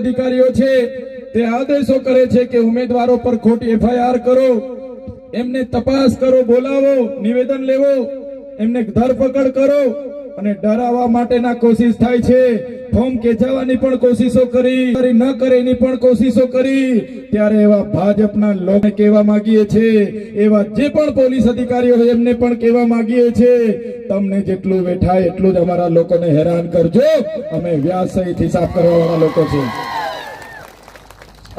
અધિકારીઓ છે તે આદેશો કરે છે કે ઉમેદવારો પર ખોટી FIR કરો, એમને તપાસ કરો, બોલાવો, નિવેદન લેવો, એમને ધરપકડ કરો અને ડરાવવા માટેના કોશિશ થાય છે. ફોર્મ ખેંચાવવાની પણ કોશિશો કરી, ન કરે એની પણ કોશિશો કરી. ત્યારે એવા ભાજપના લોકોને કહેવા માંગીએ છે, એવા જે પણ પોલીસ અધિકારીઓ હોય એમને પણ કહેવા માંગીએ છે, તમને જેટલું વેઠાય એટલું જ અમારા લોકોને હેરાન કરજો. અમે વ્યાસ સહીથી સાફ કરવા વાળા લોકો છે.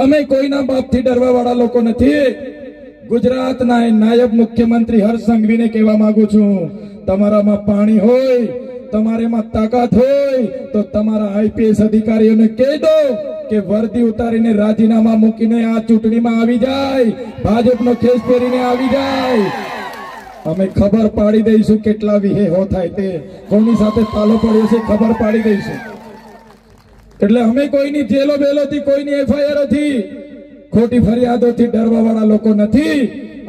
અમે કોઈના બાપથી ડરવા વાળા લોકો નથી. ગુજરાતના નાયબ મુખ્યમંત્રી હર્ષ સંઘવીને કહેવા માંગુ છું, તમારામાં પાણી હોય, તમારામાં તાકાત હોય તો તમારા IPS અધિકારીઓને કહી દો કે વર્દી ઉતારીને રાજીનામા મૂકીને આ ચૂંટણીમાં આવી જાય, ભાજપનો ખેસ પહેરીને આવી જાય. અમે ખબર પાડી દઈશું કેટલા વિહે થાય તે, કોની સાથે પાલો પડ્યો છે ખબર પાડી દઈશું. એટલે અમે કોઈની જેલો બેલોથી, કોઈની FIR થી, ખોટી ફરિયાદોથી ડરવા વાળા લોકો નથી.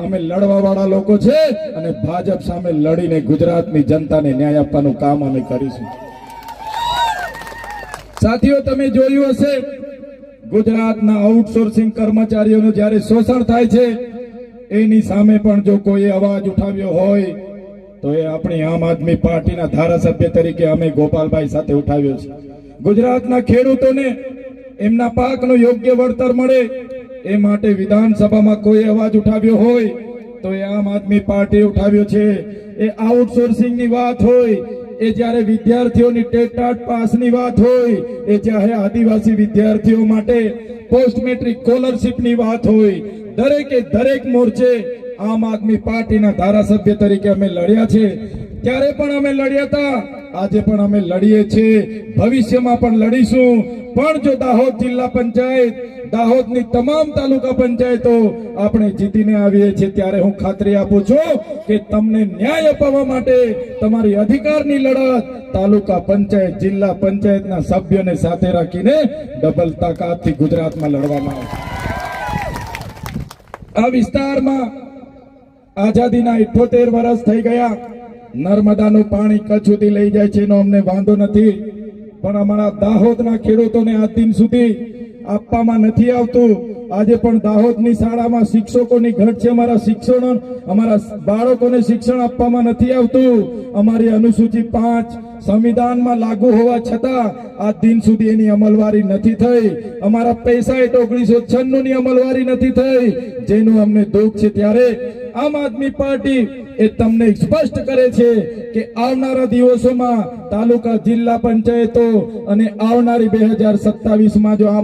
અમે લડવા વાળા લોકો છે અને ભાજપ સામે લડીને ગુજરાતની જનતાને ન્યાય આપવાનું કામ અમે કરીશું. સાથીઓ, તમે જોયું હશે ગુજરાતના આઉટસોર્સિંગ કર્મચારીઓનું જ્યારે શોષણ થાય છે એની સામે પણ જો કોઈ અવાજ ઉઠાવ્યો હોય તો એ આપણી આમ આદમી પાર્ટીના ધારાસભ્ય તરીકે અમે ગોપાલભાઈ સાથે ઉઠાવ્યો છે. ગુજરાતના ખેડૂતોને એમના પાકનું યોગ્ય વળતર મળે એ માટે વિધાનસભામાં કોઈ અવાજ ઉઠાવ્યો હોય તો એ આમ આદમી પાર્ટી ઉઠાવ્યો છે. એ આઉટસોર્સિંગની વાત હોય, એ જ્યારે વિદ્યાર્થીઓની ટેટ પાસની વાત હોય, એ ચાહે આદિવાસી વિદ્યાર્થીઓ માટે પોસ્ટ મેટ્રિક સ્કોલરશીપની વાત હોય, દરેકે દરેક મોરચે આમ આદમી પાર્ટીના ધારાસભ્ય તરીકે અમે લડ્યા છે. ત્યારે પણ અમે લડ્યા હતા, આજે પણ અમે લડીએ છીએ, ભવિષ્યમાં પણ લડીશું. પણ જો દાહોદ જિલ્લા પંચાયત, દાહોદની તમામ તાલુકા પંચાયતો આપણે જીતીને આવીએ છીએ ત્યારે હું ખાતરી આપું છું કે તમને ન્યાય અપાવવા માટે તમારી અધિકારની લડત તાલુકા પંચાયત, જિલ્લા પંચાયતના સભ્યોને સાથે રાખીને ડબલ તાકાતથી ગુજરાતમાં લડવામાં આવશે. આ વિસ્તારમાં આઝાદીના 78 વર્ષ થઈ ગયા. નર્મદાનું પાણી કચ્છ સુધી લઈ જાય છે એનો અમને વાંધો નથી, પણ અમારા દાહોદના ખેડૂતોને આજ દિન સુધી આપવામાં નથી આવતું. આજે પણ દાહોદની શાળામાં શિક્ષકોની ઘટ છે, અમારા બાળકોને શિક્ષણ આપવામાં નથી આવતું. અમારી અનુસૂચિ 5 સંવિધાનમાં લાગુ હોવા છતાં આજ દિન સુધી એની અમલવારી નથી થઈ. અમારા પૈસા 1996 ની અમલવારી નથી થઈ, જેનું અમને દુઃખ છે. ત્યારે આમ આદમી પાર્ટી એ તમને સ્પષ્ટ કરે છે કે આવનારા દિવસોમાં તાલુકા, જિલ્લા પંચાયતો અને આવનારી 2027માં જો આમ